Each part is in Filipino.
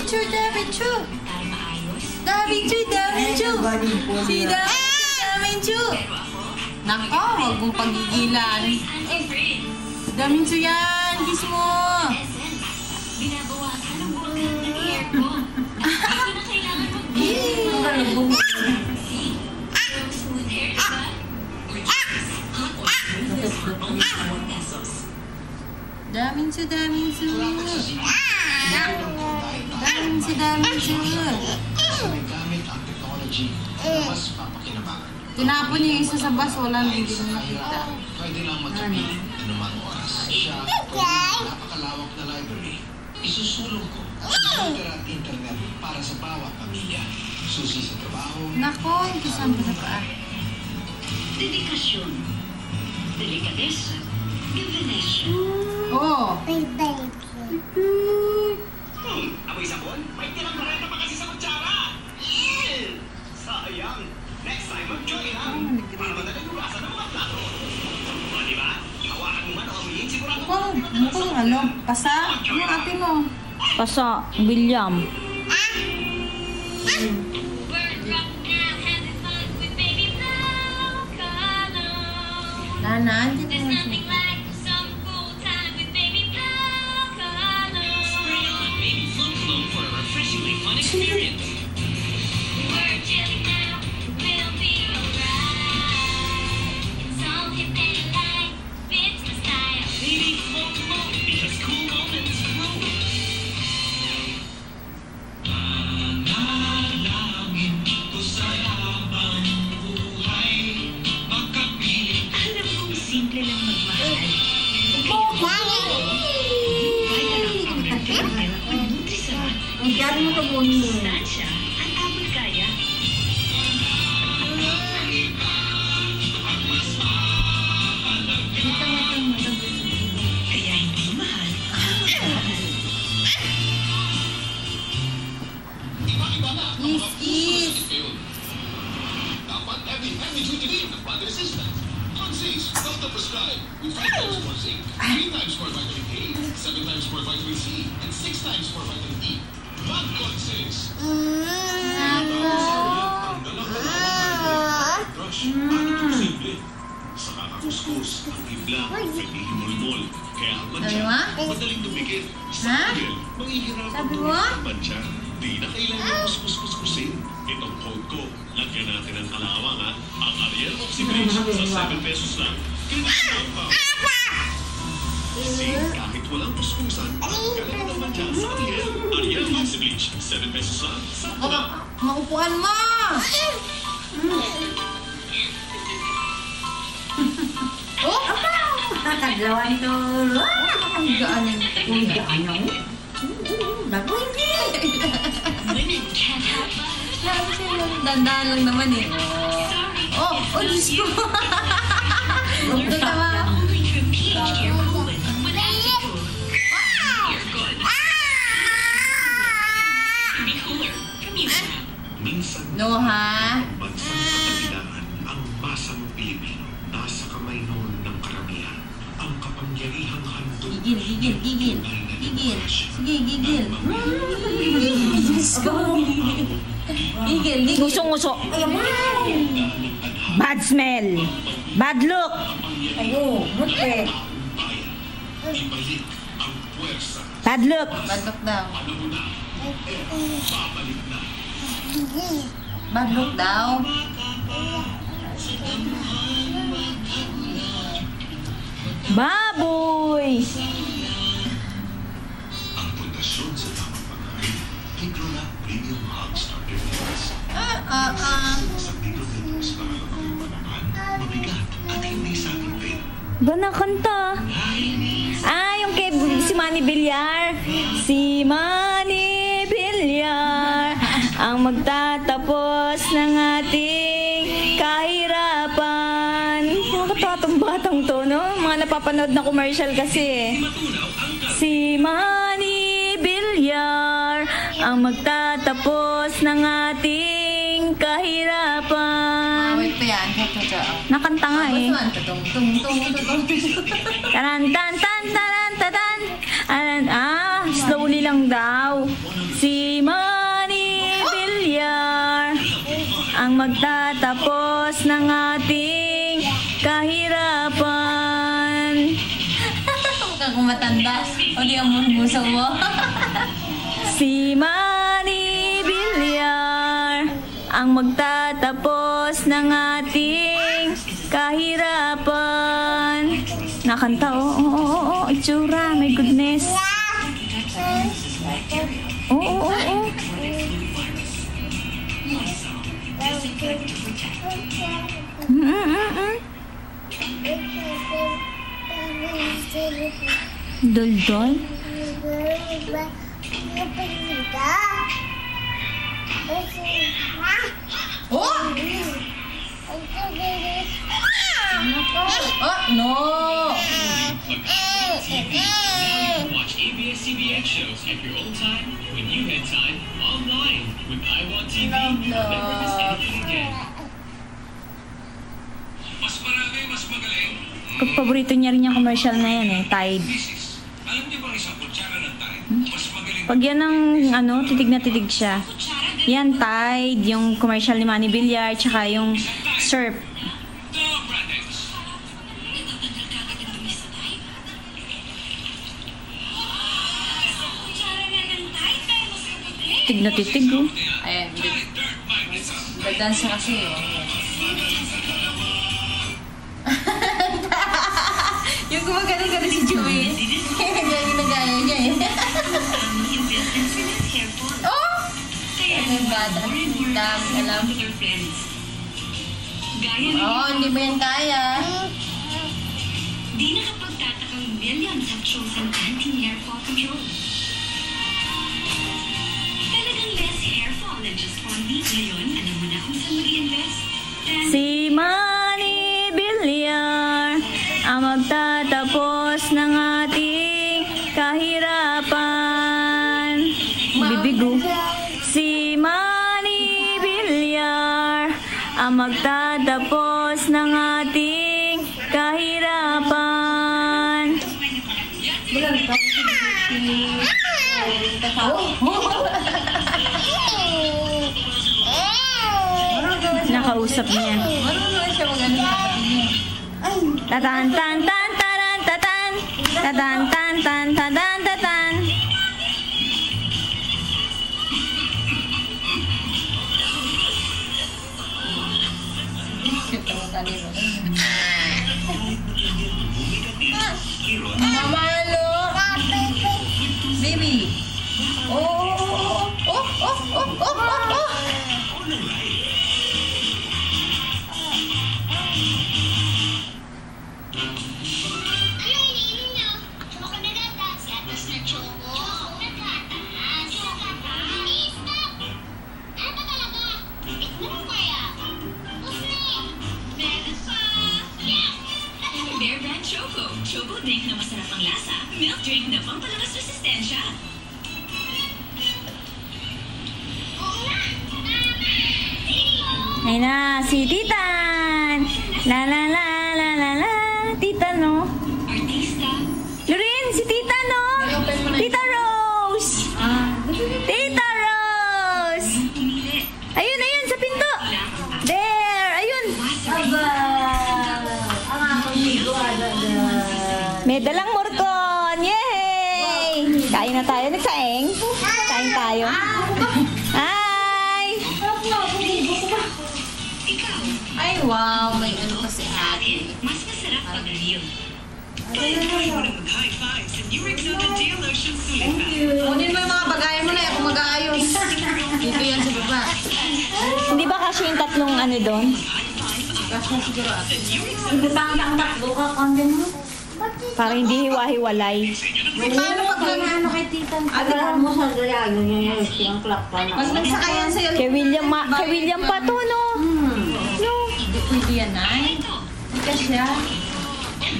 Davinchu, Davinchu. Davinchu, Davinchu. Si Davinchu. Nako, huwag mong pagigilan. Davinchu yan, kiss mo. Davinchu, Davinchu. Davinchu, Davinchu. Tinapon niya yung isa sa bus, wala na hindi mo nakita. Pwede lang magkabili anumang oras. Napakalawak na library. Isusulong ko sa computer at internet para sa bawat pamilya. Susi sa trabaho. Nako, hindi saan ba na pa? Dedikasyon. Delikadesa. Divinesya. Oh! Amoy sabon? May tirang kareta pa kasi sa kutsara! Sayang! Next time, mag-join lang! Para madaling hugasan ng mga plato. O, diba? Hawakan mo man o amuyin, sigurado Mukhang ano? Pasa? Ano ate mo? Pasa, William. Nana, andyan mo siya. Gano'n mo kamunin mo? Stansya at abulkaya. Kaya hindi mahal. Kiss. dapat every duty ng Father Assistant. Consace, doctor prescribed with 5 times more zinc, 3 times more vitamin A, 7 times more vitamin C, and 6 times more vitamin E. Bag Consace. Brush, simple. Sa kakakuskus, ang ibla, pwede himol-mol. Kaya madaling dumikit. Sa tigil, manghihirapan tumipan siya. Di na kailangan kuskus-kuskusin. Itong code ko, lagyan natin ng kalawang ha. Ang Ariel Oxybridge sa 7 pesos lang. Kailangan pa. Kasi kahit walang kuskusan, kailangan naman dyan sa Ariel. Ariel Oxybridge, 7 pesos lang. Maupuan mo! Oh! Tataglawan to. Ang gaan yan. Ang gaan yan. Naku, hindi! Sabi siya yun, dandaan lang naman eh. Oh, Diyos ko! Ito tama. No, ha? Bansang kapagilaan ang masang Pilipino. Nasa kamay noon ng karamihan. Ang kapangyarihang handog. Gigil. Gigil. Sige, gigil. Diyos ko. Gigil. Ngusong-nguso. Bad smell. Bad look. Ayo, mutre. Ibalik ang puwersa. Bad look. Badlock daw. Alam mo na, babalik na. Badlock daw. Baboy. Ang pundasyon sa tamang pagkain. Tigrola Premium Hot Starter Foods. Sa Tigrola News para lang ang panaman, mabigat at hindi sakit. Ba nakanta? Yung kay si Manny Villar. Si Manny Villar ang magtatapos ng ating kahirapan. Nakakatawa tong batang to, no? Mga napapanood na commercial kasi eh. Si Manny Villar ang magtatapos ng ating kahirapan. Wait pa yan. Nakanta nga eh. Tung. Taran tan tan taran tatan. Slowly lang. lang daw. Si Manny Villar ang magtatapos ng ating kahirapan. Huwag kang matanda. O di ang musang mo. Si Manny Villar ang magtatapos ng ating kahirapan. Nakanta, oo, itsura, my goodness. Oo. Dol-dol? Oh! Oh, no! Watch ABS-CBN shows at your own time, when you had time, online. With iWantTV, never miss anything again. Mas marami, mas magaling. Paborito niya rin yung commercial na yan eh, Tide. Mrs. Alam niyo bang isang kutsara ng Tide? Mas magaling. Pag yan ang titig na titig siya. Yan, Tide, yung commercial ni Manny Villar, tsaka yung surf. Dog Brandex. Titig na titig, oh. Ayan, nag-dance na kasi oh. Yung gumagano-gano si Joey. Nagaya niya eh. Oh! Ano yung bata? Dami alam. Oh, hindi mo yan kaya. Di nakapagtatakang millions have chosen anti-hair fall control. Talagang less hair fall than just 1 week. Ngayon, alam mo na kung saan mag-i-invest? Si Manny Villar ang magtatapos ng ating kahirapan. Bibigo. Si Manny Villar ang magtatapos ng ating kahirapan. Nakausap niya. Marunong siya mag-ano sa kapatid niya. Tatan tan tan taran tatan. Tatan tan tan tatan tatan. Cute ang kanino. Mamalo! Baby! Oh! Bear Brand Choco. Choco drink na masarap ang lasa. Milk drink na pampalakas resistensya. Ayun na, si Titan! La la la la la la. Titan, no? Artista. Lorin, si Titan, no? Tita Rose! Tita Rose! Pumili. Ayun, sa pinto! There! Ayun! May dalang morcon! Yay! Kain na tayo. Nagsaing? Kain tayo. Hi! Ikaw. Ay, wow! May ano kasi ate. Mas masarap pag real. Kunin mo yung mga bagayan mo na ako mag-aayos. Dito yan sa baba. Hindi ba kasi yung tatlong ano doon? Kasi siguro ate. Ibutang takbo ka, kondem mo. Para hindi hiwa-hiwalay. Paano pag Ano kay tita? Alam mo sa gayayo niya yung clock pa na. mas nagsakayan sa'yo? Kay William pa to, no? No. Hindi pwede yan, ay. Hindi ka siya.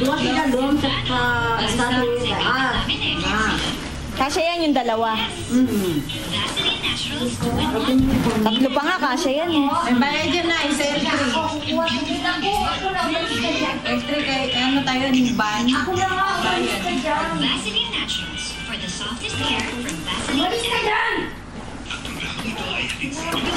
Doon sila doon sa Estados Kasya yan yung dalawa. Vaseline Naturals. Tatlo pa nga, kasya yan eh. Ay, bayad yun na, isa electric. Electric ay, ano tayo, yung ban. Bayad. Vaseline Naturals. For the softest hair from Vaseline. Umalis ka dyan! Ang programang ito ay hatid sa inyo